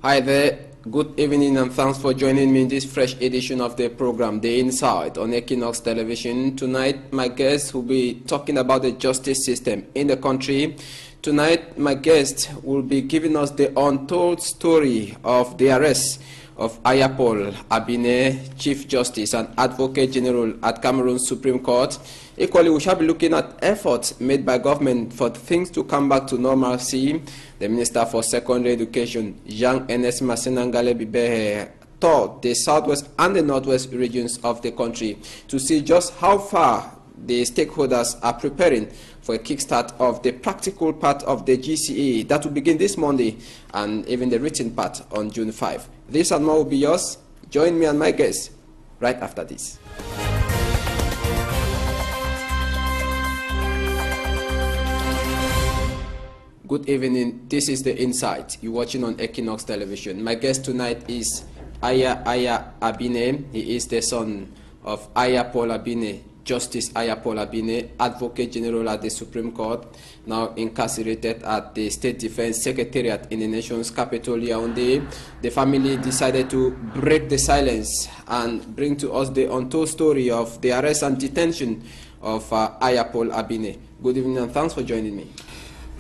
Hi there, good evening and thanks for joining me in this fresh edition of the program, The Insight on Equinox Television. Tonight, my guest will be talking about the justice system in the country. Tonight, my guest will be giving us the untold story of the arrest of Ayapol Abine, Chief Justice and Advocate General at Cameroon's Supreme Court. Equally, we shall be looking at efforts made by government for things to come back to normalcy. The Minister for Secondary Education, Jean-Ernest Massenangale Bibehe, toured the southwest and the northwest regions of the country to see just how far the stakeholders are preparing for a kickstart of the practical part of the GCE that will begin this Monday and even the written part on June 5. This and more will be yours. Join me and my guests right after this. Good evening. This is The Insight. You're watching on Equinox Television. My guest tonight is Aya Abine. He is the son of Ayapol Abine, Justice Ayapol Abine, Advocate General at the Supreme Court, now incarcerated at the State Defense Secretariat in the nation's capital, Yaoundé. The family decided to break the silence and bring to us the untold story of the arrest and detention of Ayapol Abine. Good evening and thanks for joining me.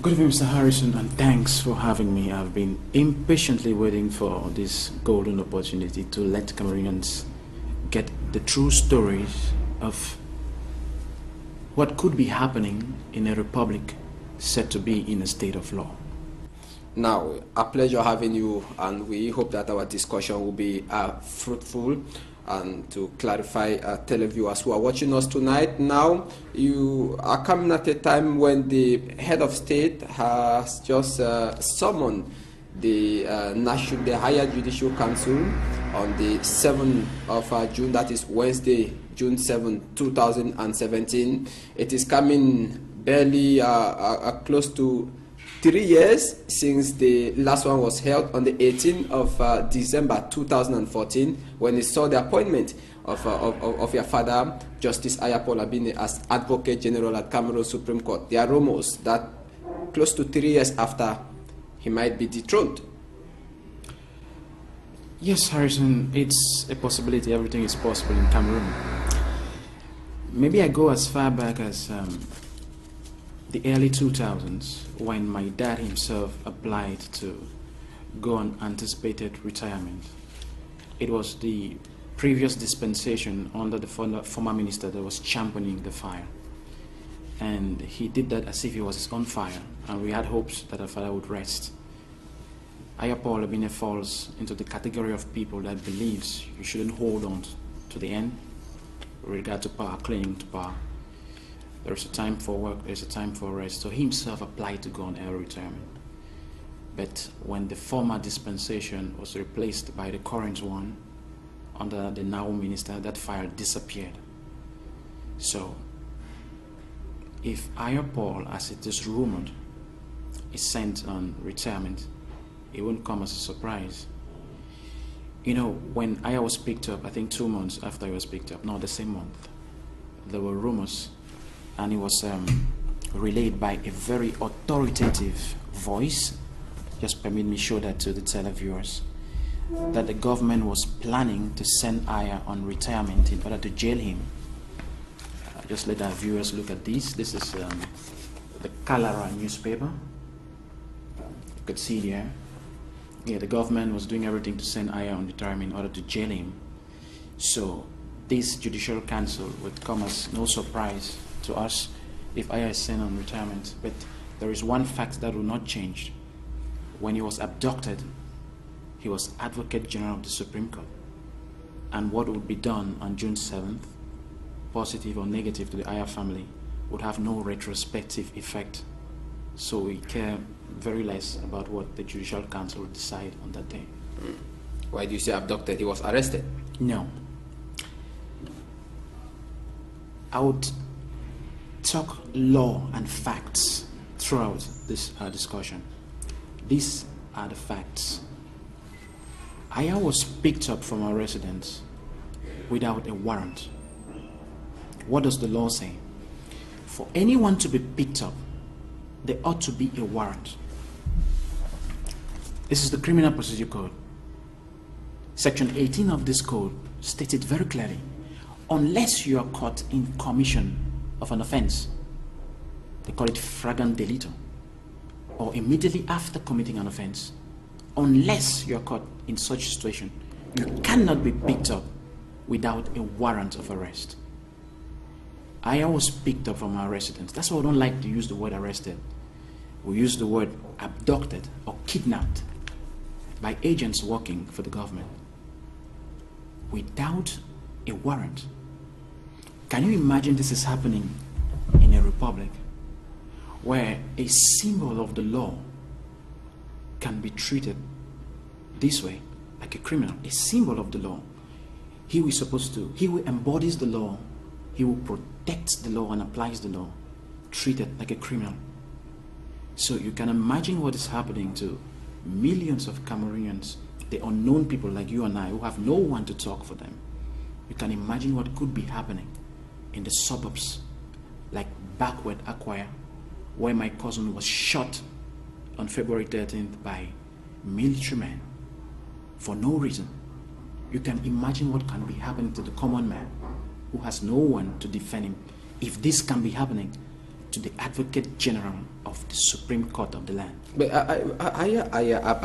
Good evening, Mr. Harrison, and thanks for having me. I've been impatiently waiting for this golden opportunity to let Cameroonians get the true stories of what could be happening in a republic said to be in a state of law. Now, a pleasure having you, and we hope that our discussion will be fruitful and to clarify televiewers who are watching us tonight. Now, you are coming at a time when the head of state has just summoned the Higher Judicial Council on the 7th of June, that is Wednesday, June 7, 2017. It is coming barely close to 3 years since the last one was held on the 18th of December 2014, when it saw the appointment of your father, Justice Ayapol Abine, as Advocate General at Cameroon Supreme Court. There are rumors that close to 3 years after, he might be dethroned. Yes, Harrison, it's a possibility. Everything is possible in Cameroon. Maybe I go as far back as the early 2000s, when my dad himself applied to go on anticipated retirement. It was the previous dispensation under the former minister that was championing the fire. And he did that as if he was on fire, and we had hopes that our father would rest. Ayapol Abine falls into the category of people that believes you shouldn't hold on to the end with regard to power, clinging to power. There's a time for work, there's a time for rest. So he himself applied to go on early retirement. But when the former dispensation was replaced by the current one, under the now minister, that fire disappeared. So, if Ayapol, as it is rumored, is sent on retirement, it won't come as a surprise. You know, when Aya was picked up, I think 2 months after he was picked up, no, the same month, there were rumors, and it was relayed by a very authoritative voice. Just permit me show that to the televiewers, that the government was planning to send Aya on retirement in order to jail him. Just let our viewers look at this. This is the Kalara newspaper. You could see there. Yeah, the government was doing everything to send Aya on retirement in order to jail him. So this judicial council would come as no surprise to us if Aya is sent on retirement. But there is one fact that will not change. When he was abducted, he was Advocate General of the Supreme Court. And what would be done on June 7th, positive or negative to the Aya family, would have no retrospective effect. So we care very less about what the Judicial Council will decide on that day. Why do you say abducted? He was arrested? No. I would talk law and facts throughout this discussion. These are the facts. Aya was picked up from our residence without a warrant. What does the law say? For anyone to be picked up, there ought to be a warrant. This is the Criminal Procedure Code. Section 18 of this code states it very clearly. Unless you are caught in commission of an offense, they call it flagrant delito, or immediately after committing an offense, unless you are caught in such situation, you cannot be picked up without a warrant of arrest. I was picked up from our residence. That's why I don't like to use the word arrested. We use the word abducted or kidnapped by agents working for the government without a warrant. Can you imagine this is happening in a republic where a symbol of the law can be treated this way, like a criminal, a symbol of the law? He who embodies the law, he who protects the law and applies the law, treated like a criminal. So you can imagine what is happening to millions of Cameroonians, the unknown people like you and I, who have no one to talk for them. You can imagine what could be happening in the suburbs, like backward Acquire, where my cousin was shot on February 13th by military men for no reason. You can imagine what can be happening to the common man who has no one to defend him, if this can be happening to the Advocate General of the Supreme Court of the land. But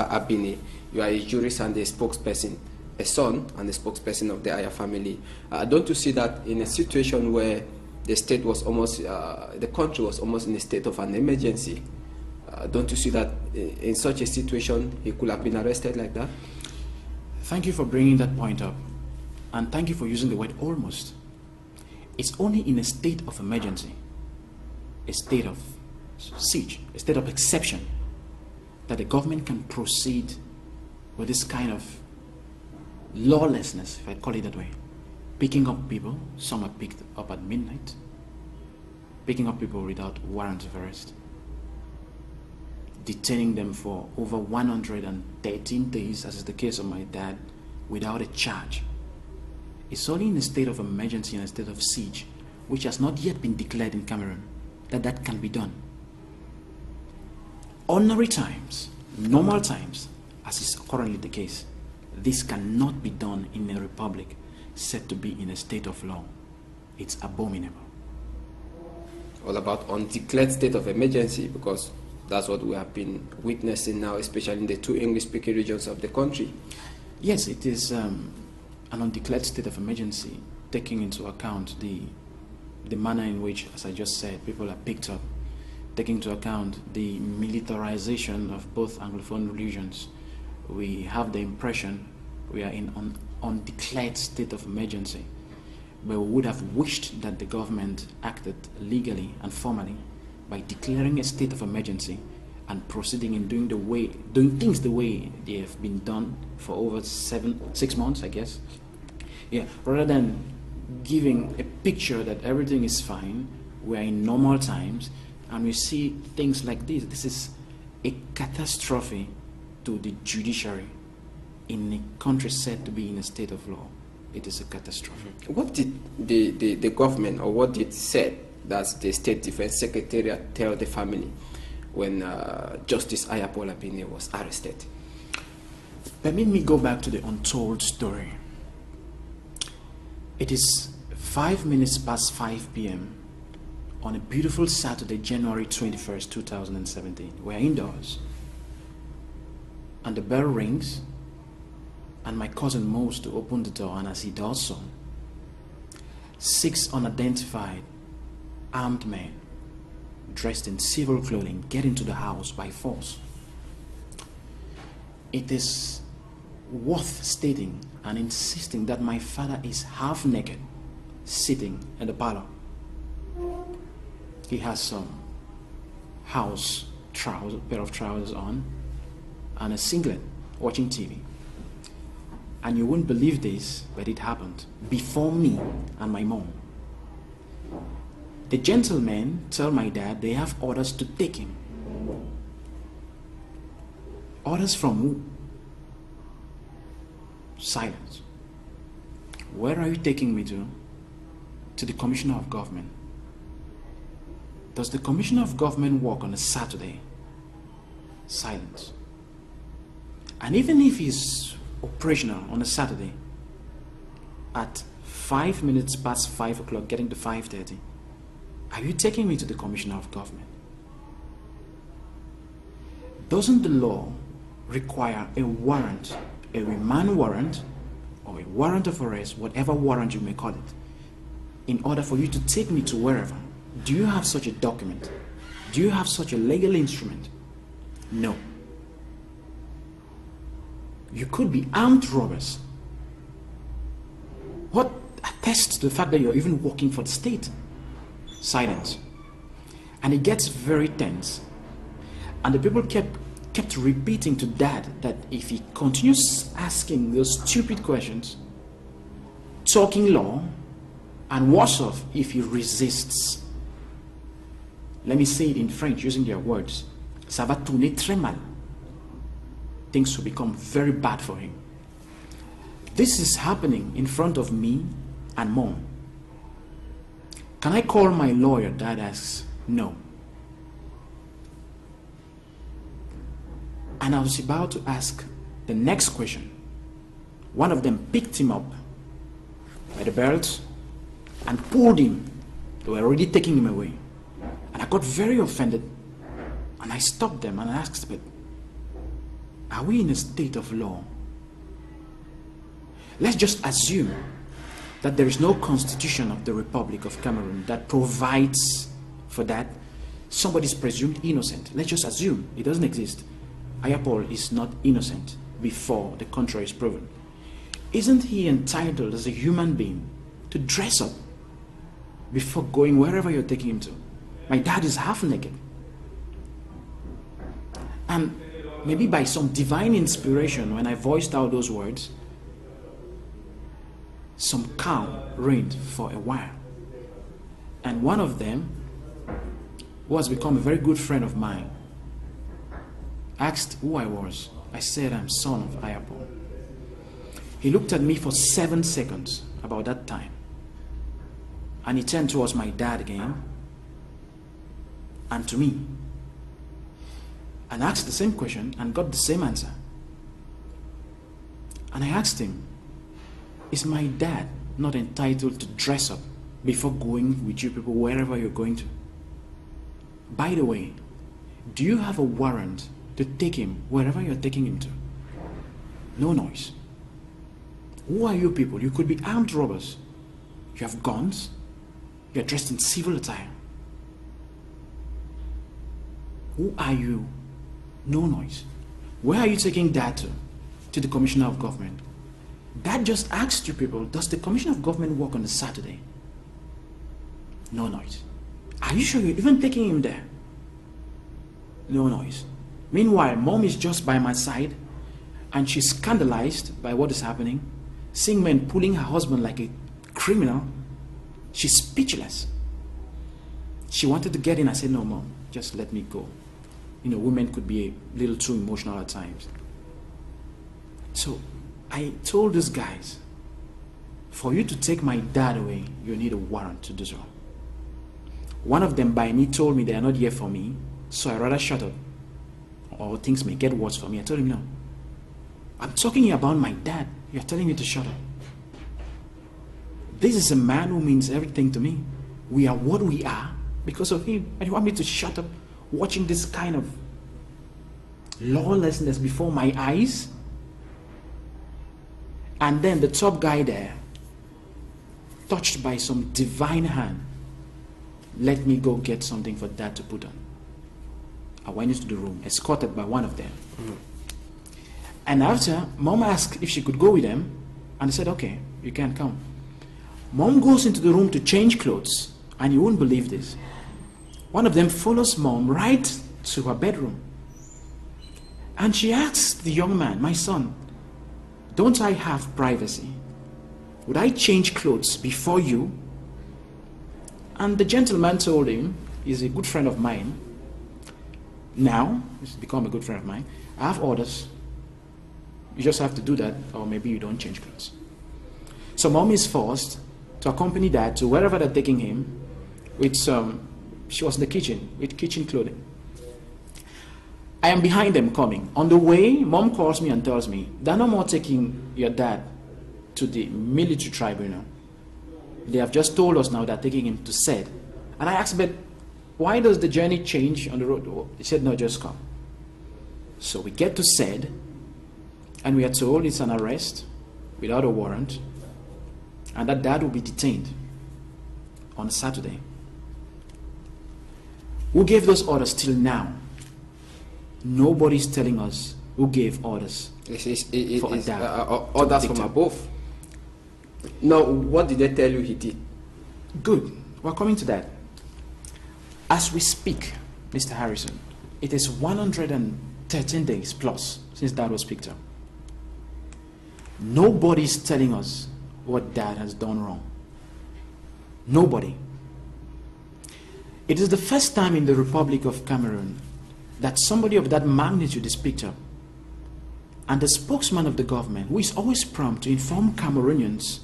Abini, you are a jurist and a spokesperson, a son and a spokesperson of the Aya family. Don't you see that in a situation where the state was almost, the country was almost in a state of an emergency, don't you see that in such a situation he could have been arrested like that? Thank you for bringing that point up, and thank you for using the word almost. It's only in a state of emergency, a state of siege, a state of exception, that the government can proceed with this kind of lawlessness, if I call it that way. Picking up people, some are picked up at midnight, picking up people without warrant of arrest, detaining them for over 113 days, as is the case of my dad, without a charge. It's only in a state of emergency and a state of siege, which has not yet been declared in Cameroon, that can be done. Ordinary times, normal times, as is currently the case, this cannot be done in a republic said to be in a state of law. It's abominable. All about undeclared state of emergency, because that's what we have been witnessing now, especially in the two English-speaking regions of the country. Yes, it is an undeclared state of emergency, taking into account the manner in which, as I just said, people are picked up, taking into account the militarization of both Anglophone regions. We have the impression we are in an undeclared state of emergency, but we would have wished that the government acted legally and formally by declaring a state of emergency and proceeding in doing things the way they have been done for over 6 months, I guess. Yeah, rather than giving a picture that everything is fine, we are in normal times, and we see things like this. This is a catastrophe to the judiciary in a country said to be in a state of law. It is a catastrophe. What did the government, or what did said that the State Defense Secretariat tell the family when Justice Ayapola Bine was arrested? Permit me go back to the untold story. It is 5 minutes past 5 p.m. on a beautiful Saturday, January 21st, 2017. We're indoors, and the bell rings, and my cousin moves to open the door, and as he does so, 6 unidentified armed men dressed in civil clothing get into the house by force. It is worth stating and insisting that my father is half naked, sitting in the parlor. He has some house trousers, pair of trousers on, and a singlet, watching TV. And you wouldn't believe this, but it happened before me and my mom. The gentlemen tell my dad they have orders to take him. Orders from who? Silence. Where are you taking me to? To the Commissioner of Government. Does the Commissioner of Government work on a Saturday? Silence. And even if he's operational on a Saturday at 5 minutes past 5 o'clock, getting to 5:30, are you taking me to the Commissioner of Government? Doesn't the law require a warrant, a remand warrant, or a warrant of arrest, whatever warrant you may call it, in order for you to take me to wherever? Do you have such a document? Do you have such a legal instrument? No. You could be armed robbers. What attests to the fact that you're even working for the state? Silence. And it gets very tense. And the people kept repeating to Dad that if he continues asking those stupid questions, talking law, and worse off, if he resists. Let me say it in French using their words. Ça va tourner très mal. Things will become very bad for him. This is happening in front of me and Mom. Can I call my lawyer? Dad asks. No. And I was about to ask the next question. One of them picked him up by the belt and pulled him. They were already taking him away. And I got very offended. And I stopped them and I asked, but are we in a state of law? Let's just assume that there is no constitution of the Republic of Cameroon that provides for that. Somebody is presumed innocent. Let's just assume it doesn't exist. Ayapol is not innocent before the contrary is proven. Isn't he entitled as a human being to dress up before going wherever you're taking him to? My dad is half naked. And maybe by some divine inspiration, when I voiced out those words, some calm reigned for a while. And one of them, who has become a very good friend of mine, asked who I was. I said, I'm son of Ayapol. He looked at me for 7 seconds, about that time. And he turned towards my dad again, and to me, and asked the same question and got the same answer. And I asked him, is my dad not entitled to dress up before going with you people wherever you're going to? By the way, do you have a warrant to take him wherever you're taking him to? No noise. Who are you people? You could be armed robbers. You have guns. You're dressed in civil attire. Who are you? No noise. Where are you taking Dad to? To the Commissioner of Government. Dad just asked you people, does the Commissioner of Government work on a Saturday? No noise. Are you sure you're even taking him there? No noise. Meanwhile, Mom is just by my side and she's scandalized by what is happening, seeing men pulling her husband like a criminal. She's speechless. She wanted to get in. I said, no, Mom, just let me go. You know, women could be a little too emotional at times. So I told these guys, for you to take my dad away, you need a warrant to do so. One of them by me told me they are not here for me, so I rather shut up, or things may get worse for me. I told him, no. I'm talking here about my dad. You're telling me to shut up. This is a man who means everything to me. We are what we are because of him. And you want me to shut up watching this kind of lawlessness before my eyes? And then the top guy there, touched by some divine hand, let me go get something for Dad to put on. I went into the room, escorted by one of them. And after, Mom asked if she could go with them, and I said, okay, you can come. Mom goes into the room to change clothes, and you won't believe this. One of them follows Mom right to her bedroom. And she asks the young man, my son, don't I have privacy? Would I change clothes before you? And the gentleman told him, he's a good friend of mine. Now, he's become a good friend of mine. I have orders. You just have to do that, or maybe you don't change clothes. So Mom is forced to accompany Dad to wherever they're taking him with some, she was in the kitchen, with kitchen clothing. I am behind them coming. On the way, mom calls me and tells me, they're no more taking your dad to the military tribunal. They have just told us now they're taking him to SED. And I asked, but why does the journey change on the road? He said, no, just come. So we get to SED, and we are told it's an arrest without a warrant, and that dad will be detained on Saturday. Who gave those orders till now? Nobody's telling us who gave orders for a dad. Orders from above. Now, what did they tell you he did? Good. We're coming to that. As we speak, Mr. Harrison, it is 113 days plus since dad was picked up. Nobody's telling us what dad has done wrong. Nobody. It is the first time in the Republic of Cameroon that somebody of that magnitude is picked up. And the spokesman of the government, who is always prompt to inform Cameroonians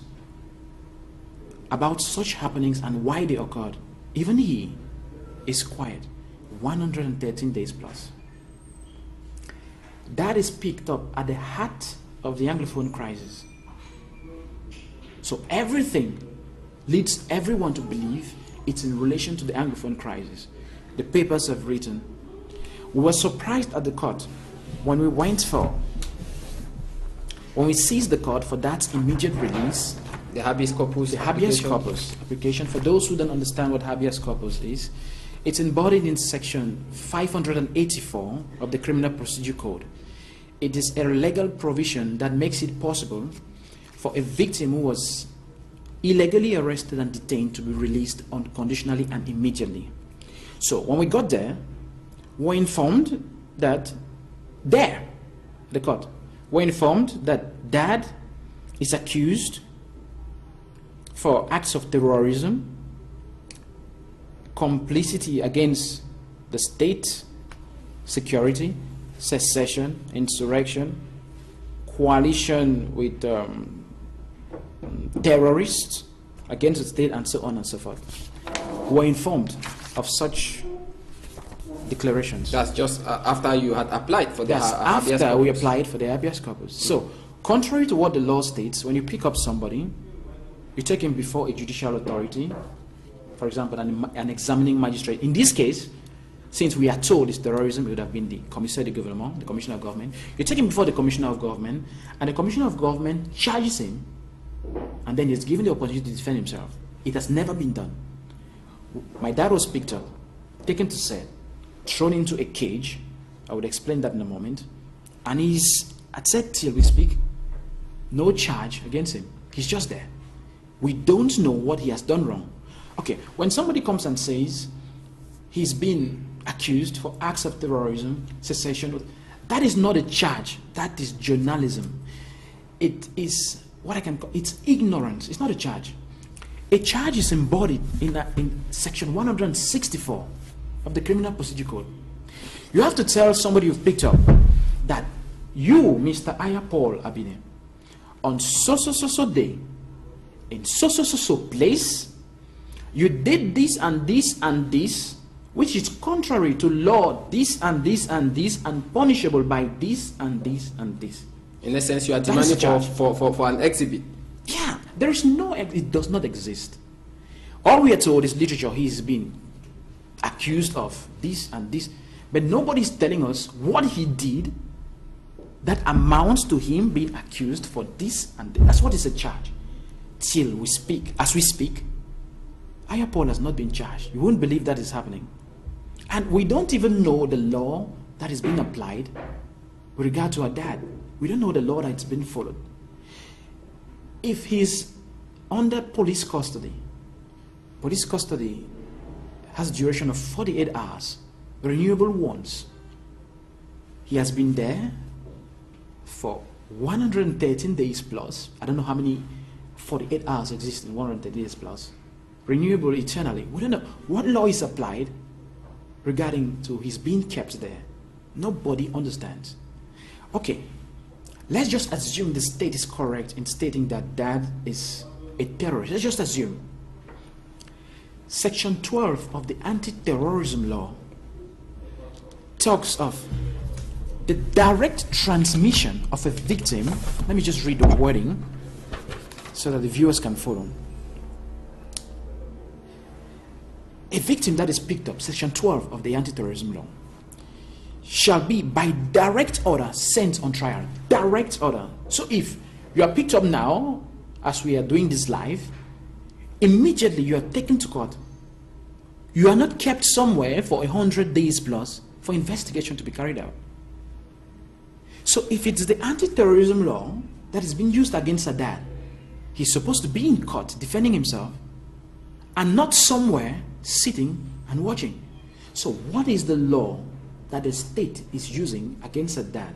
about such happenings and why they occurred, even he is quiet. 113 days plus. That is picked up at the heart of the Anglophone crisis. So everything leads everyone to believe it's in relation to the Anglophone crisis. The papers have written. We were surprised at the court when we seized the court for that immediate release. The habeas corpus. The habeas corpus application. For those who don't understand what habeas corpus is, it's embodied in section 584 of the Criminal Procedure Code. It is a legal provision that makes it possible for a victim who was illegally arrested and detained to be released unconditionally and immediately. So when we got there, we were informed that the court, we're informed that dad is accused for acts of terrorism, complicity against the state, security, secession, insurrection, coalition with terrorists against the state, and so on and so forth. We're informed of such declarations. That's just after you had applied for the habeas corpus. After we applied for the habeas corpus. So, contrary to what the law states, when you pick up somebody, you take him before a judicial authority, for example, an examining magistrate. In this case, since we are told it's terrorism, it would have been the commissaire de gouvernement, the commissioner of government. You take him before the commissioner of government, and the commissioner of government charges him, and then he's given the opportunity to defend himself. It has never been done. My dad was picked up, taken to SED, thrown into a cage. I would explain that in a moment. And he's at SED till we speak. No charge against him. He's just there. We don't know what he has done wrong. Okay, when somebody comes and says he's been accused for acts of terrorism, secession, that is not a charge. That is journalism. It is what I can call, it's ignorance. It's not a charge. A charge is embodied in section 164 of the Criminal Procedure Code. You have to tell somebody you've picked up that you, Mr. Aya Paul Abine, on so day, in so place, you did this and this and this, which is contrary to law, this and this and this, and punishable by this and this and this. In a sense, you are demanding for an exhibit. Yeah, there is no, it does not exist. All we are told is literature, he's been accused of this and this, but nobody's telling us what he did that amounts to him being accused for this and this. That's what is a charge. Till we speak, as we speak, Aya Paul has not been charged. You won't believe that is happening. And we don't even know the law that is being applied with regard to our dad. We don't know the law that's been followed. If he's under police custody has a duration of 48 hours, renewable once. He has been there for 113 days plus. I don't know how many 48 hours exist in 113 days plus. Renewable eternally. We don't know what law is applied regarding to his being kept there. Nobody understands. Okay, let's just assume the state is correct in stating that dad is a terrorist. Let's just assume. Section 12 of the anti-terrorism law talks of the direct transmission of a victim, let me just read the wording so that the viewers can follow. A victim that is picked up, section 12 of the anti-terrorism law, shall be by direct order sent on trial. Direct order. So if you are picked up now, as we are doing this live, immediately you are taken to court. You are not kept somewhere for 100 days plus for investigation to be carried out. So if it's the anti-terrorism law that is being used against Sadat, he's supposed to be in court defending himself and not somewhere sitting and watching. So what is the law that the state is using against Sadat?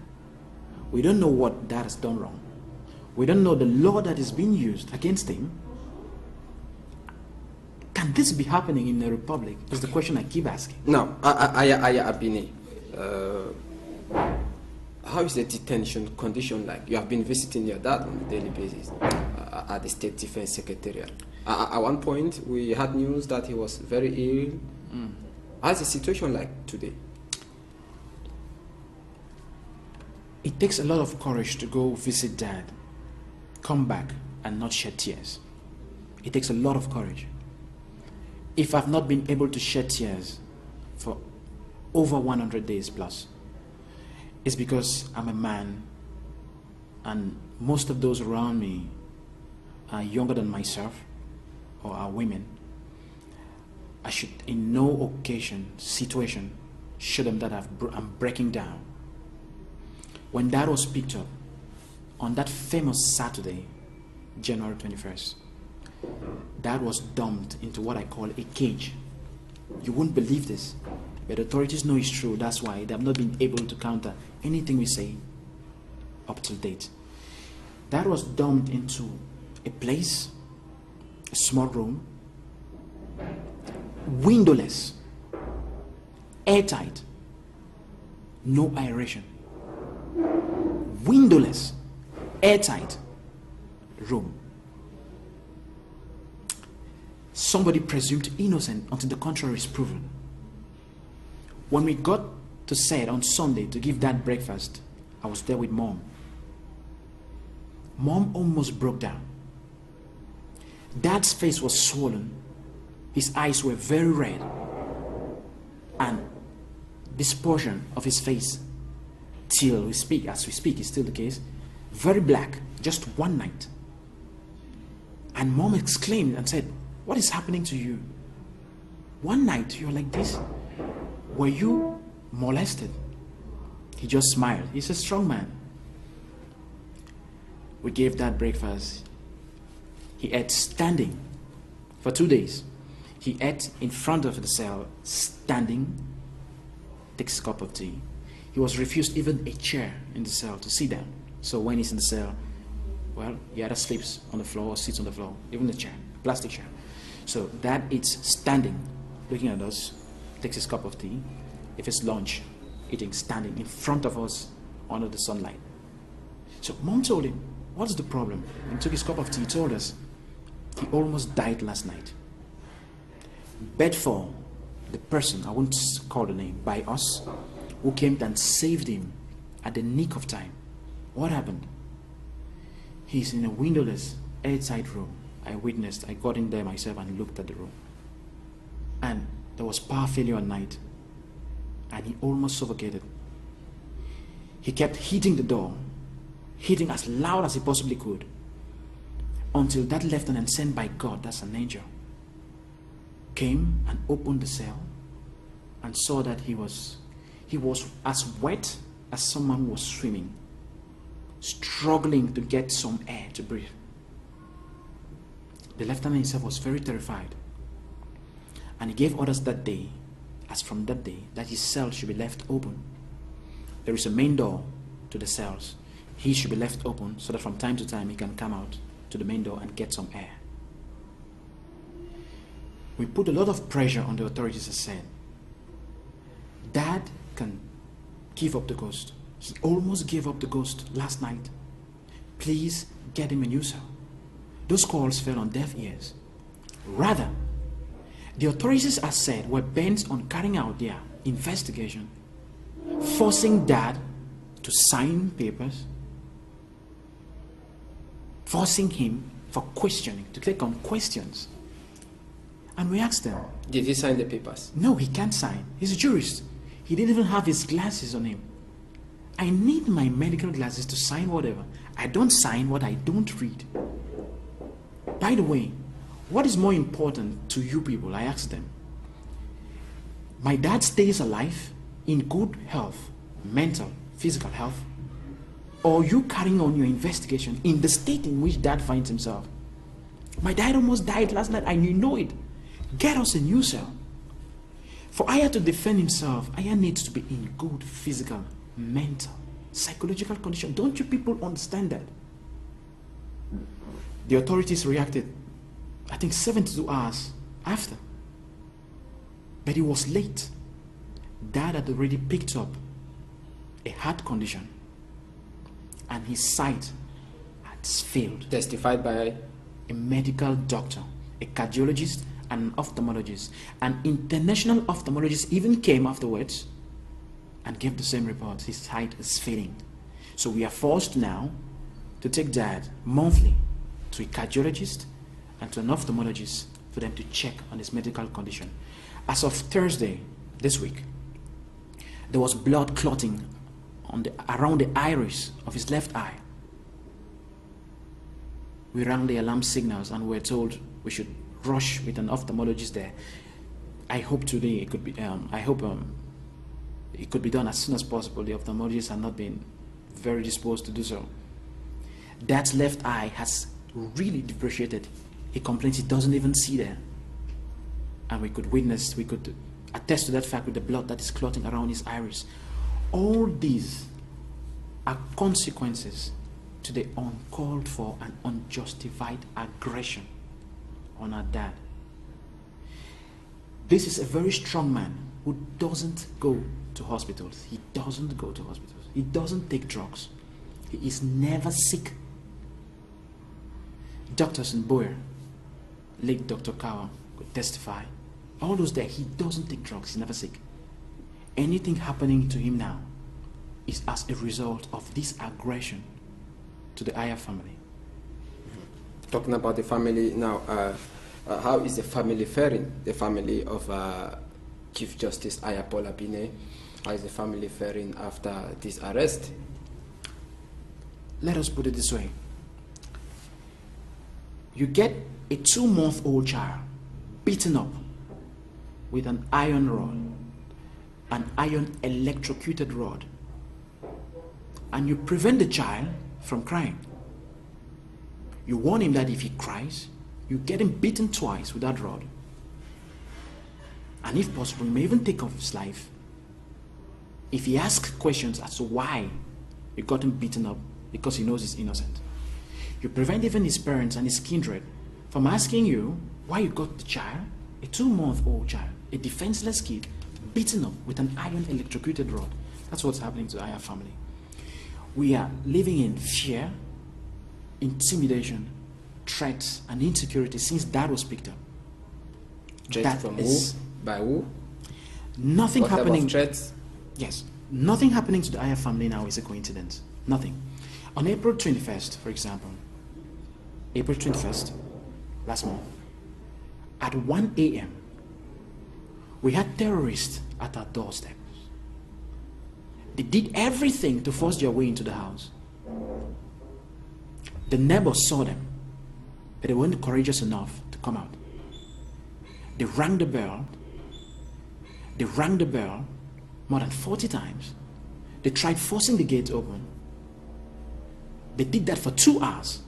We don't know what that has done wrong. We don't know the law that is being used against him. Can this be happening in a republic? Is the question I keep asking. Now, Aya Abini, how is the detention condition like? You have been visiting your dad on a daily basis at the State Defense Secretariat. At one point, we had news that he was very ill. How's the situation like today? It takes a lot of courage to go visit dad, come back and not shed tears. It takes a lot of courage. If I've not been able to shed tears for over 100 days plus, it's because I'm a man and most of those around me are younger than myself or are women. I should in no situation show them that I'm breaking down. When Dad was picked up on that famous Saturday, January 21st, Dad was dumped into what I call a cage. You wouldn't believe this, but the authorities know it's true. That's why they have not been able to counter anything we say up till date. Dad was dumped into a place, a small room, windowless, airtight, no aeration. Windowless, airtight room. Somebody presumed innocent until the contrary is proven. When we got to Said on Sunday to give Dad breakfast, I was there with Mom. Mom almost broke down. Dad's face was swollen. His eyes were very red. And this portion of his face, till we speak, as we speak, is still the case, very black, just one night. And Mom exclaimed and said, "What is happening to you? One night you're like this? Were you molested?" He just smiled. He's a strong man. We gave Dad breakfast. He ate standing for 2 days. He ate in front of the cell, standing, takes a cup of tea. He was refused even a chair in the cell to sit down. So when he's in the cell, well, he either sleeps on the floor or sits on the floor, even a chair, a plastic chair. So Dad eats standing, looking at us, takes his cup of tea. If it's lunch, eating standing in front of us under the sunlight. So Mom told him, "What's the problem?" He took his cup of tea, told us, he almost died last night. But for the person, I won't call the name, by us, who came and saved him at the nick of time. What happened? He's in a windowless, airtight room. I witnessed, I got in there myself and looked at the room. And there was power failure at night. And he almost suffocated. He kept hitting the door, hitting as loud as he possibly could, until that lieutenant sent by God, that's an angel, came and opened the cell and saw that he was as wet as someone who was swimming, struggling to get some air to breathe. The lieutenant himself was very terrified, and he gave orders that day, as from that day, that his cell should be left open. There is a main door to the cells. He should be left open so that from time to time he can come out to the main door and get some air. We put a lot of pressure on the authorities, as said. Dad can give up the ghost. He almost gave up the ghost last night. Please get him a new cell. Those calls fell on deaf ears. Rather, the authorities, as said, were bent on carrying out their investigation, forcing Dad to sign papers, forcing him for questioning, to take on questions. And we asked them. Did he sign the papers? No, he can't sign. He's a jurist. He didn't even have his glasses on him. I need my medical glasses to sign whatever. I don't sign what I don't read. By the way, what is more important to you people? I asked them. My dad stays alive in good health, mental, physical health, or you carrying on your investigation in the state in which dad finds himself. My dad almost died last night and you know it. Get us a new cell. For Aya to defend himself, Aya needs to be in good physical, mental, psychological condition. Don't you people understand that? The authorities reacted, I think 72 hours after. But it was late. Dad had already picked up a heart condition and his sight had failed. Testified by a medical doctor, a cardiologist, and an ophthalmologist. An international ophthalmologist even came afterwards and gave the same report. His sight is failing. So we are forced now to take Dad monthly to a cardiologist and to an ophthalmologist for them to check on his medical condition. As of Thursday this week, there was blood clotting around the iris of his left eye. We rang the alarm signals and we were told we should rush with an ophthalmologist there. I hope today it could be. It could be done as soon as possible. The ophthalmologists have not been very disposed to do so. Dad's left eye has really depreciated. He complains he doesn't even see there. And we could attest to that fact with the blood that is clotting around his iris. All these are consequences to the uncalled for and unjustified aggression on our dad. This is a very strong man who doesn't go to hospitals. He doesn't go to hospitals. He doesn't take drugs. He is never sick. Doctors in Boyer, late Dr. Kawa, could testify. All those there, he doesn't take drugs. He's never sick. Anything happening to him now is as a result of this aggression to the Aya family. Talking about the family now, how is the family faring? The family of Chief Justice Ayapola Bine. How is the family faring after this arrest? Let us put it this way. You get a 2-month-old child beaten up with an iron rod, an iron electrocuted rod, and you prevent the child from crying. You warn him that if he cries, you get him beaten twice with that rod. And if possible, you may even take off his life. If he asks questions as to why you got him beaten up, because he knows he's innocent. You prevent even his parents and his kindred from asking you why you got the child, a 2-month-old child, a defenseless kid, beaten up with an iron electrocuted rod. That's what's happening to our family. We are living in fear, intimidation, threats, and insecurity since Dad was picked up. Threats from who? By who? Nothing what happening. Type of threats? Yes. Nothing happening to the Aya family now is a coincidence. Nothing. On April 21st, for example, April 21st, last month, at 1 a.m., we had terrorists at our doorsteps. They did everything to force their way into the house. The neighbors saw them, but they weren't courageous enough to come out. They rang the bell. They rang the bell more than 40 times. They tried forcing the gate open. They did that for 2 hours.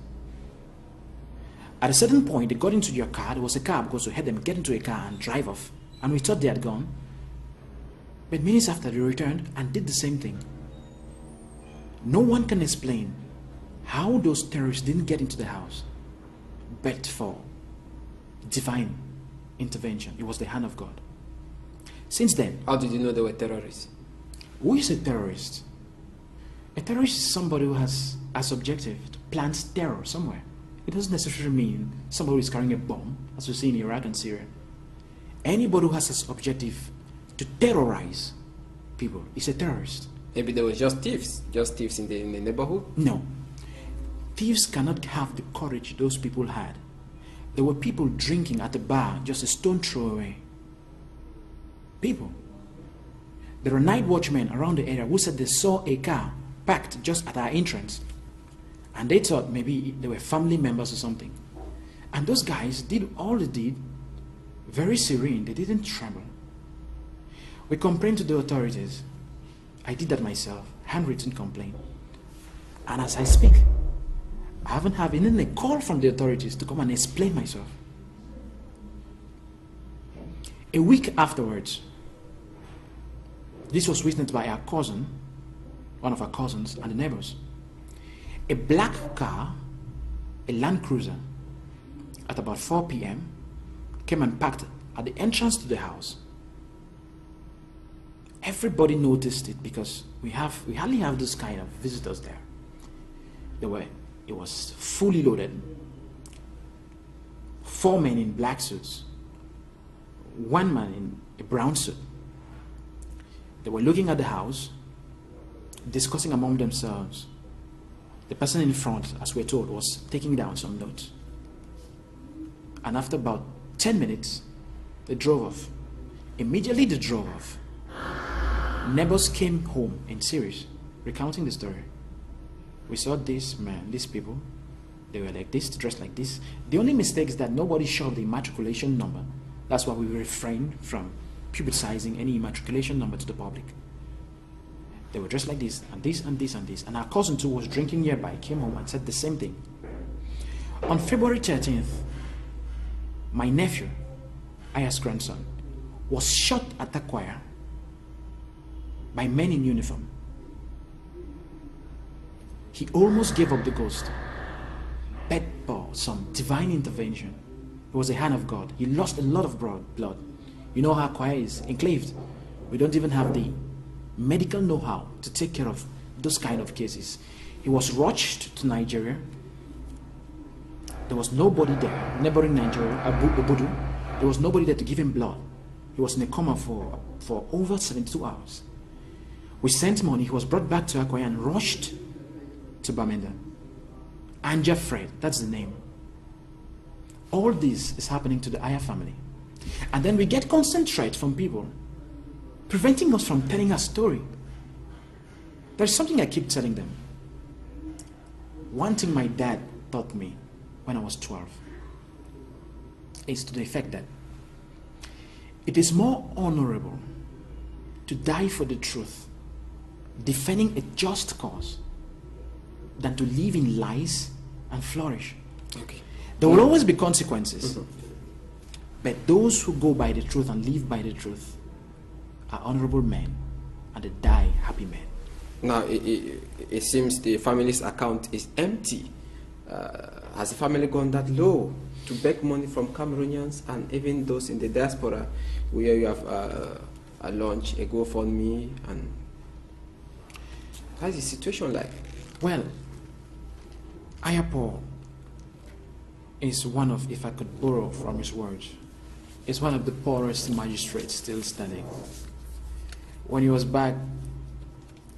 At a certain point, they got into your car. There was a car because we had them get into a car and drive off. And we thought they had gone. But minutes after, they returned and did the same thing. No one can explain how those terrorists didn't get into the house, but for divine intervention. It was the hand of God. Since then... How did you know they were terrorists? Who is a terrorist? A terrorist is somebody who has as objective to plant terror somewhere. It doesn't necessarily mean somebody who is carrying a bomb, as we see in Iraq and Syria. Anybody who has as objective to terrorize people is a terrorist. Maybe there was just thieves in the neighborhood. No. Thieves cannot have the courage those people had. There were people drinking at the bar just a stone throw away. People. There are night watchmen around the area who said they saw a car parked just at our entrance. And they thought maybe they were family members or something. And those guys did all they did, very serene. They didn't tremble. We complained to the authorities. I did that myself, handwritten complaint. And as I speak, I haven't had even a call from the authorities to come and explain myself. A week afterwards, this was witnessed by our cousin, one of our cousins, and the neighbors. A black car, a Land Cruiser, at about 4 p.m., came and parked at the entrance to the house. Everybody noticed it because we hardly have this kind of visitors there. It was fully loaded. 4 men in black suits, 1 man in a brown suit. They were looking at the house, discussing among themselves. The person in front, as we're told, was taking down some notes. And after about 10 minutes, they drove off. Immediately they drove off. Neighbors came home in series, recounting the story. We saw this man, these people, they were like this, dressed like this. The only mistake is that nobody showed the immatriculation number. That's why we refrained from publicizing any immatriculation number to the public. They were dressed like this, and this, and this, and this. And our cousin too was drinking nearby, came home and said the same thing. On February 13th, my nephew, Aya's grandson, was shot at Takwaya by men in uniform. He almost gave up the ghost, but by some divine intervention, it was a hand of God. He lost a lot of blood. You know how Kwaya is enclaved. We don't even have the medical know-how to take care of those kind of cases. He was rushed to Nigeria. There was nobody there, neighboring Nigeria, Obudu. There was nobody there to give him blood. He was in a coma for over 72 hours. We sent money. He was brought back to Akwaya and rushed to Bamenda. Anja Fred, that's the name. All this is happening to the Aya family. And then we get constant threats from people, preventing us from telling our story. There's something I keep telling them. One thing my dad taught me when I was 12 is to the effect that it is more honorable to die for the truth, defending a just cause, than to live in lies and flourish. Okay. There will always be consequences. But those who go by the truth and live by the truth are honorable men, and they die happy men. Now, it seems the family's account is empty. Has the family gone that low to beg money from Cameroonians and even those in the diaspora, where you have a launch, a GoFundMe, and how's the situation like? Well, Ayapo is one of, if I could borrow from his words, is one of the poorest magistrates still standing. When he was back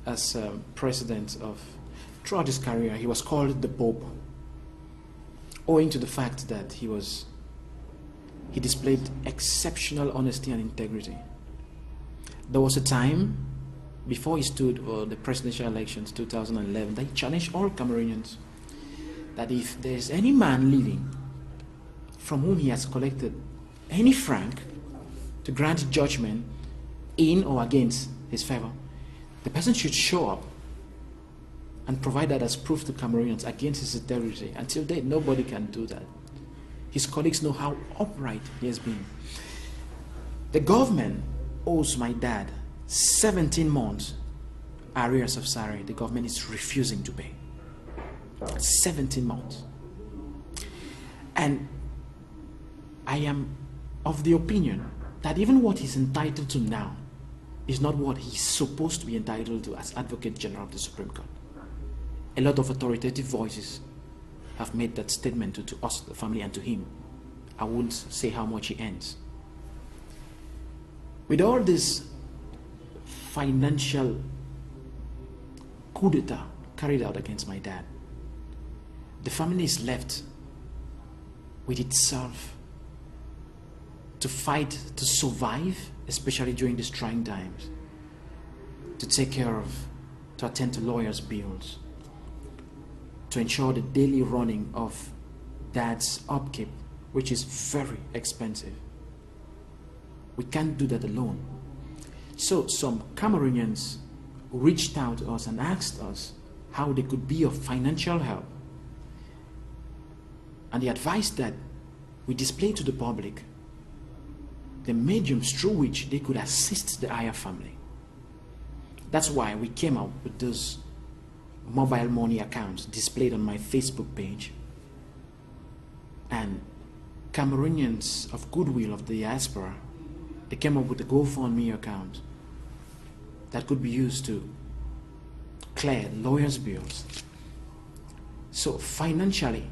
as president throughout his career, he was called the Pope, owing to the fact that he displayed exceptional honesty and integrity. There was a time before he stood for the presidential elections 2011 that he challenged all Cameroonians that if there's any man living from whom he has collected any franc to grant judgment in or against his favor, the person should show up and provide that as proof to Cameroonians against his integrity. Until date, nobody can do that. His colleagues know how upright he has been. The government owes my dad 17 months arrears of salary. The government is refusing to pay. 17 months. And I am of the opinion that even what he's entitled to now is not what he's supposed to be entitled to as Advocate General of the Supreme Court. A lot of authoritative voices have made that statement to us, the family, and to him. I won't say how much he earns. With all this financial coup d'etat carried out against my dad, the family is left with itself to fight, to survive, especially during these trying times, to take care of, to attend to lawyers' bills, to ensure the daily running of dad's upkeep, which is very expensive. We can't do that alone. So some Cameroonians reached out to us and asked us how they could be of financial help. And they advised that we display to the public the mediums through which they could assist the Aya family. That's why we came up with those mobile money accounts displayed on my Facebook page. And Cameroonians of goodwill of the diaspora, they came up with a GoFundMe account that could be used to clear lawyers' bills. So financially,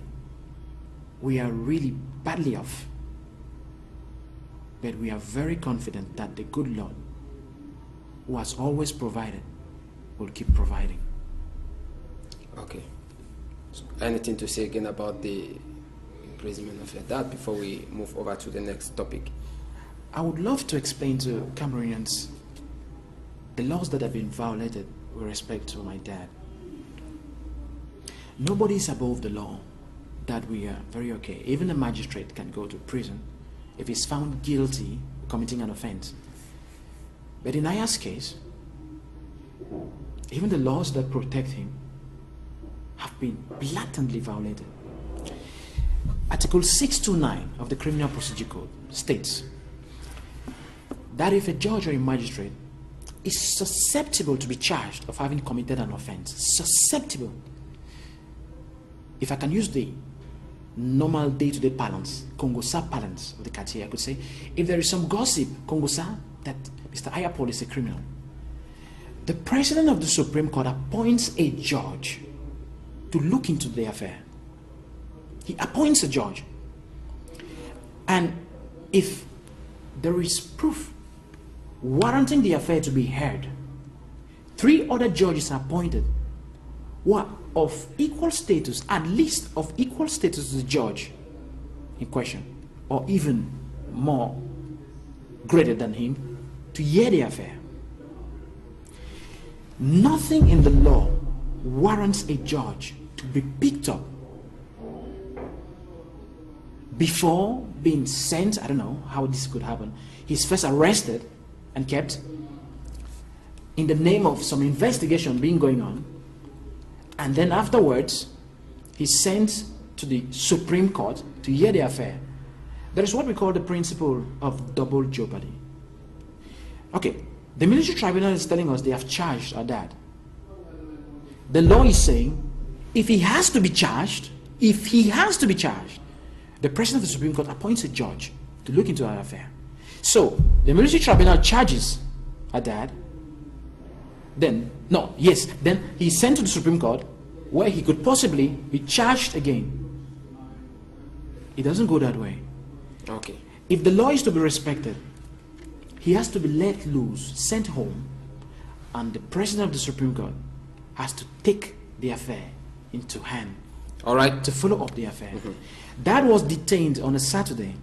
we are really badly off, but we are very confident that the good Lord, who has always provided, will keep providing. Okay. So anything to say again about the imprisonment of your dad before we move over to the next topic? I would love to explain to Cameroonians the laws that have been violated with respect to my dad. Nobody is above the law. That we are very okay. Even a magistrate can go to prison if he's found guilty of committing an offense. But in Aya's case, even the laws that protect him have been blatantly violated. Article 629 of the Criminal Procedure Code states that if a judge or a magistrate is susceptible to be charged of having committed an offense, susceptible, if I can use the normal day-to-day parlance, Congosa parlance of the quartier, I could say, if there is some gossip, Congosa, that Mr. Ayapol is a criminal, the President of the Supreme Court appoints a judge to look into the affair. He appoints a judge. And if there is proof warranting the affair to be heard, 3 other judges are appointed who are of equal status, at least of equal status to the judge in question, or even more greater than him, to hear the affair. Nothing in the law warrants a judge to be picked up before being sent. I don't know how this could happen. He's first arrested and kept in the name of some investigation being going on, and then afterwards he's sent to the Supreme Court to hear the affair. There is what we call the principle of double jeopardy. Okay, the military tribunal is telling us they have charged our dad. The law is saying if he has to be charged, the President of the Supreme Court appoints a judge to look into our affair. So the military tribunal charges our dad. Then he's sent to the Supreme Court, where he could possibly be charged again. It doesn't go that way. Okay. If the law is to be respected, he has to be let loose, sent home, and the President of the Supreme Court has to take the affair into hand. All right. To follow up the affair. Dad was detained on a Saturday.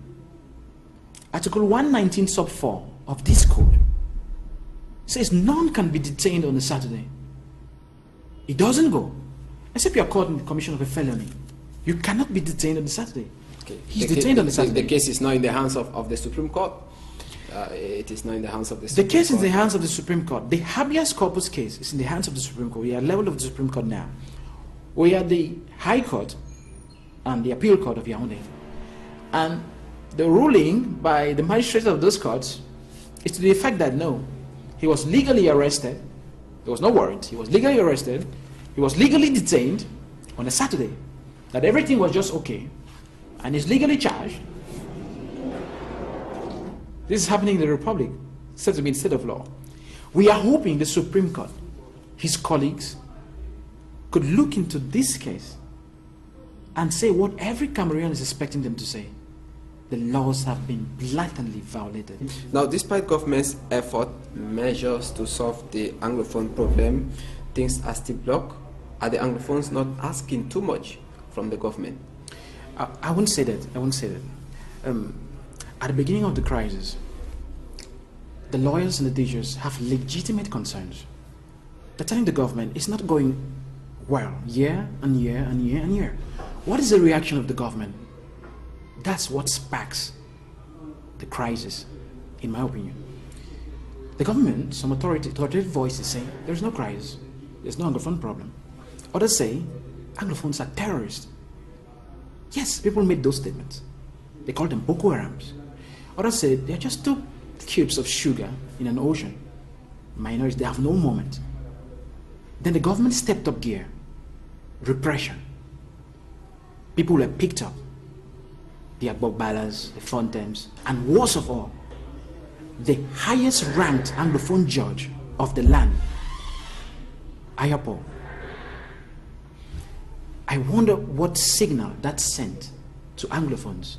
Article 119 sub 4 of this code says none can be detained on a Saturday. It doesn't go. Except you are caught in the commission of a felony. You cannot be detained on a Saturday. Okay. He's detained on a Saturday. The case is not in the hands of the Supreme Court. It is not in the hands of the Supreme Court. The case is in the hands of the Supreme Court. The habeas corpus case is in the hands of the Supreme Court. We are at the level of the Supreme Court now. We are the High Court and the Appeal Court of Yaoundé. And the ruling by the magistrates of those courts is to the effect that no, he was legally arrested. There was no warrant. He was legally arrested. He was legally detained on a Saturday. That everything was just okay. And he's legally charged. This is happening in the Republic, said to be instead of law. We are hoping the Supreme Court, his colleagues, could look into this case and say what every Cameroonian is expecting them to say. The laws have been blatantly violated. Now, despite government's effort measures to solve the Anglophone problem, things are still blocked? Are the Anglophones not asking too much from the government? I wouldn't say that. I wouldn't say that. At the beginning of the crisis, the lawyers and the teachers have legitimate concerns. They're telling the government it's not going well year and year and year and year. What is the reaction of the government? That's what sparks the crisis, in my opinion. The government, some authoritative voices say there's no crisis, there's no Anglophone problem. Others say Anglophones are terrorists. Yes, people made those statements. They call them Boko Harams. Others say they're just two cubes of sugar in an ocean. Minorities, they have no moment. Then the government stepped up gear. Repression. People were picked up. The Agbogbalas, the Fontaines, and worst of all, the highest ranked Anglophone judge of the land, Ayapo. I wonder what signal that sent to Anglophones.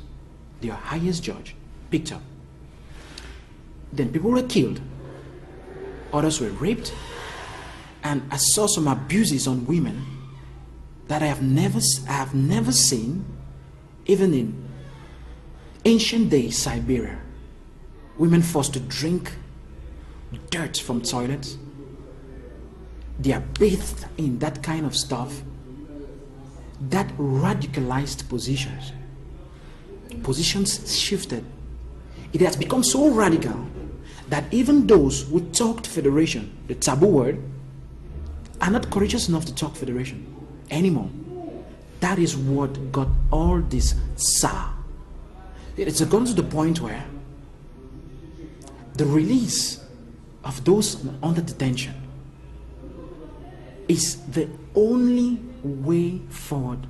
Their highest judge picked up. Then people were killed. Others were raped. And I saw some abuses on women that I have never seen, even in ancient days Siberia. Women forced to drink dirt from toilets. They are bathed in that kind of stuff. That radicalized positions shifted. It has become so radical that even those who talked federation, the taboo word, are not courageous enough to talk federation anymore. That is what got all this sour. It's gone to the point where the release of those under detention is the only way forward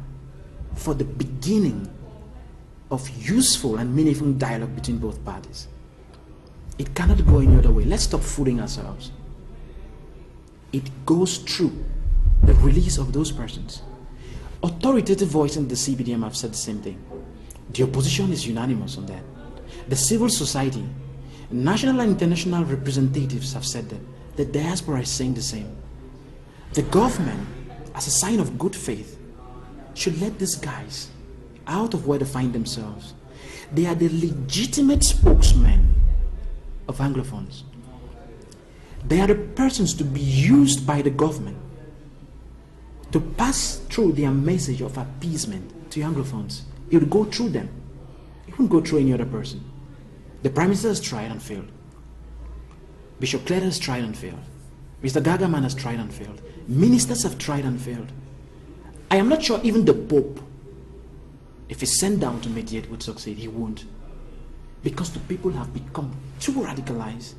for the beginning of useful and meaningful dialogue between both parties. It cannot go any other way. Let's stop fooling ourselves. It goes through the release of those persons. Authoritative voices in the CBDM have said the same thing. The opposition is unanimous on that. The civil society, national and international representatives have said that. The diaspora is saying the same. The government, as a sign of good faith, should let these guys out of where they find themselves. They are the legitimate spokesmen of Anglophones. They are the persons to be used by the government to pass through their message of appeasement to Anglophones. It will go through them. It won't go through any other person. The Prime Minister has tried and failed. Bishop Cleta has tried and failed. Mr. Gagaman has tried and failed. Ministers have tried and failed. I am not sure even the Pope, if he's sent down to mediate, would succeed. He won't. Because the people have become too radicalized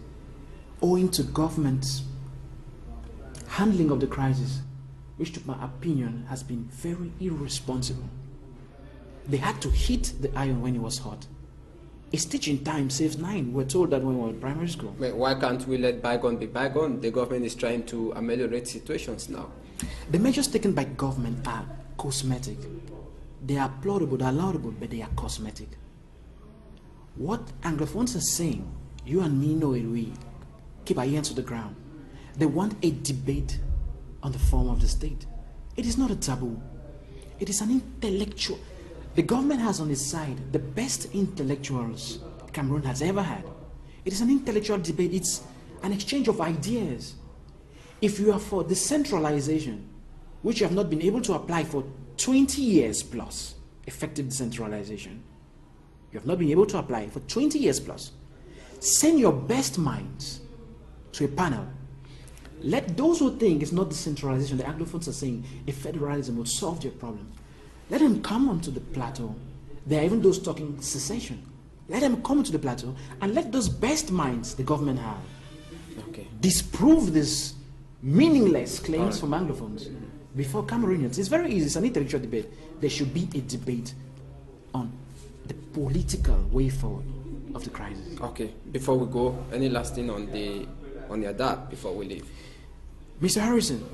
owing to government's handling of the crisis, which to my opinion has been very irresponsible. They had to hit the iron when it was hot. A stitch in time saves 9. We're told that when we were in primary school. But why can't we let bygone be bygone? The government is trying to ameliorate situations now. The measures taken by government are cosmetic. They are applaudable, they are laudable, but they are cosmetic. What Anglophones are saying, you and me know it, we keep our ears to the ground. They want a debate on the form of the state. It is not a taboo. It is an intellectual. The government has on its side the best intellectuals Cameroon has ever had. It is an intellectual debate. It's an exchange of ideas. If you are for decentralization, which you have not been able to apply for 20 years plus, effective decentralization, you have not been able to apply for 20 years plus, send your best minds to a panel. Let those who think it's not decentralization, the Anglophones are saying a federalism would solve your problem. Let them come onto the plateau. There are even those talking secession. Let them come onto the plateau and let those best minds the government have disprove these meaningless claims from Anglophones before Cameroonians. It's very easy. It's an intellectual debate. There should be a debate on the political way forward of the crisis. Okay. Before we go, any last thing on your dad before we leave? Mr. Harrison,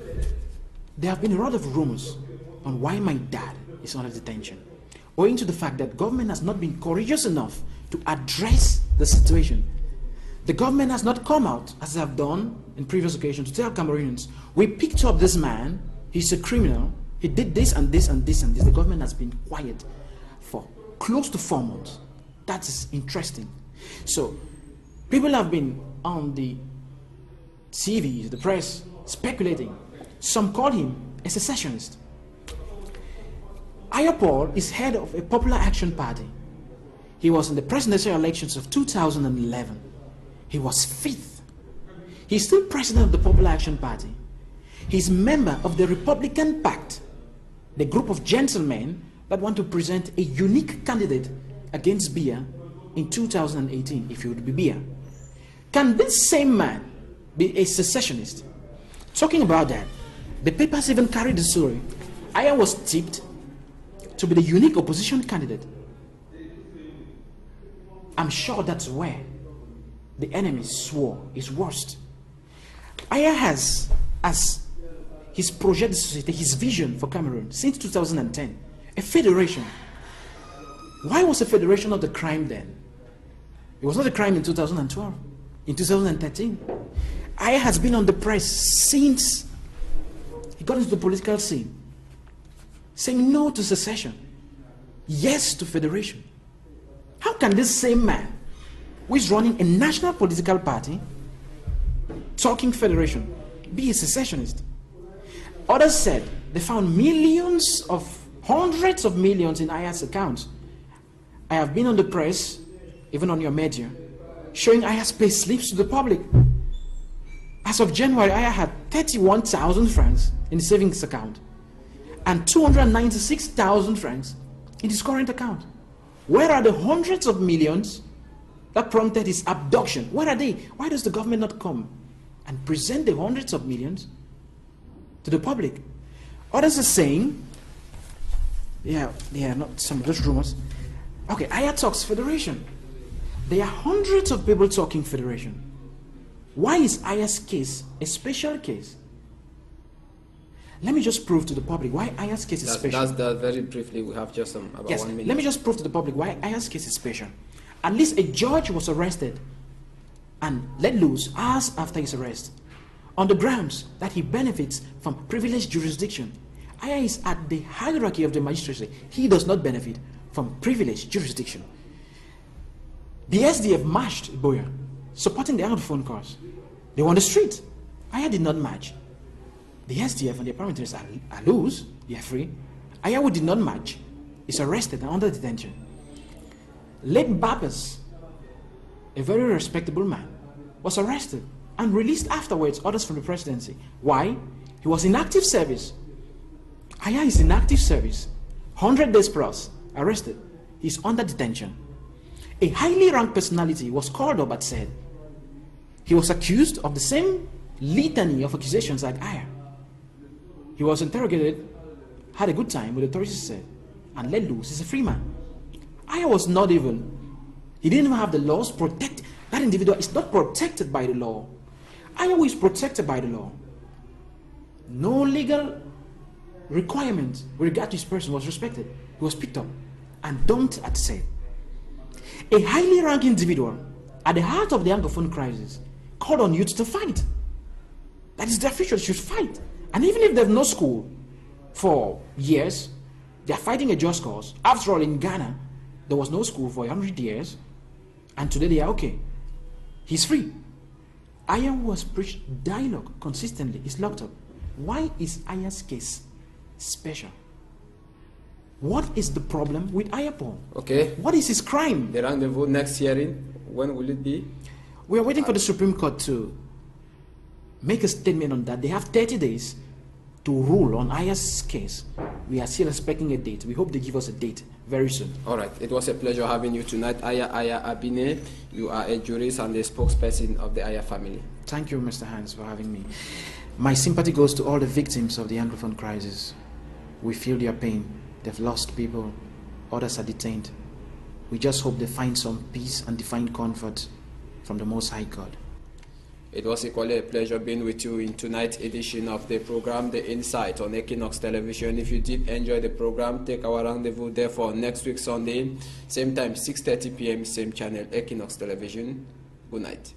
there have been a lot of rumors on why my dad is under detention, owing to the fact that government has not been courageous enough to address the situation. The government has not come out, as they have done in previous occasions, to tell Cameroonians, we picked up this man, he's a criminal, he did this and this and this and this. The government has been quiet for close to 4 months. That is interesting. So, people have been on the TV, the press, speculating. Some call him a secessionist. Ayapol is head of a Popular Action Party. He was in the presidential elections of 2011. He was 5th. He's still president of the Popular Action Party. He's member of the Republican Pact, the group of gentlemen that want to present a unique candidate against Biya in 2018, if he would be Biya. Can this same man be a secessionist? Talking about that, the papers even carried the story. Aya was tipped to be the unique opposition candidate. I'm sure that's where the enemy swore is worst. Aya has, as his project de société, his vision for Cameroon since 2010, a federation. Why was a federation not a crime then? It was not a crime in 2012, in 2013. Aya has been on the press since he got into the political scene, saying no to secession, yes to federation. How can this same man, who is running a national political party, talking federation, be a secessionist? Others said they found millions of, hundreds of millions in Aya's accounts. I have been on the press, even on your media, showing Aya's pay slips to the public. As of January, Aya had 31,000 francs in his savings account and 296,000 francs in his current account. Where are the hundreds of millions that prompted his abduction? Where are they? Why does the government not come and present the hundreds of millions to the public? Others are saying, not some of those rumors. Okay, Aya talks federation. There are hundreds of people talking federation. Why is Aya's case a special case? Let me just prove to the public why Aya's case is special. That's very briefly. We have just about 1 minute. Let me just prove to the public why Aya's case is special. At least a judge was arrested and let loose hours after his arrest on the grounds that he benefits from privileged jurisdiction. Aya is at the hierarchy of the magistracy. He does not benefit from privileged jurisdiction. The SDF marched Boya, supporting the Anglophone cause. They were on the street. Aya did not march. The SDF and the paramilitaries are loose, they are free. Aya, who did not march, is arrested and under detention. Late Babas, a very respectable man, was arrested and released afterwards, orders from the presidency. Why? He was in active service. Aya is in active service. 100 days plus, arrested. He's under detention. A highly ranked personality was called up and said he was accused of the same litany of accusations like Aya. He was interrogated, had a good time with the authorities said, and let loose. He's a free man. Aya was not even, he didn't even have the laws protect. That individual is not protected by the law. Aya is protected by the law. No legal requirement with regard to his person was respected. He was picked up and dumped at sea. A highly ranked individual at the heart of the Anglophone crisis called on youth to fight. That is their future, they should fight. And even if they have no school for years, they are fighting a just cause. After all, in Ghana, there was no school for 100 years, and today they are okay. He's free. Aya, who has preached dialogue consistently, is locked up. Why is Aya's case special? What is the problem with Ayapol? Okay. What is his crime? The rendezvous next hearing, when will it be? We are waiting for the Supreme Court to make a statement on that. They have 30 days to rule on Aya's case. We are still expecting a date. We hope they give us a date very soon. All right. It was a pleasure having you tonight. Aya Abine, you are a jurist and a spokesperson of the Aya family. Thank you, Mr. Hans, for having me. My sympathy goes to all the victims of the Anglophone crisis. We feel their pain. They've lost people. Others are detained. We just hope they find some peace and divine comfort from the Most High God. It was equally a pleasure being with you in tonight's edition of the program, The Insight on Equinox Television. If you did enjoy the program, take our rendezvous there for next week Sunday, same time, 6:30 p.m., same channel, Equinox Television. Good night.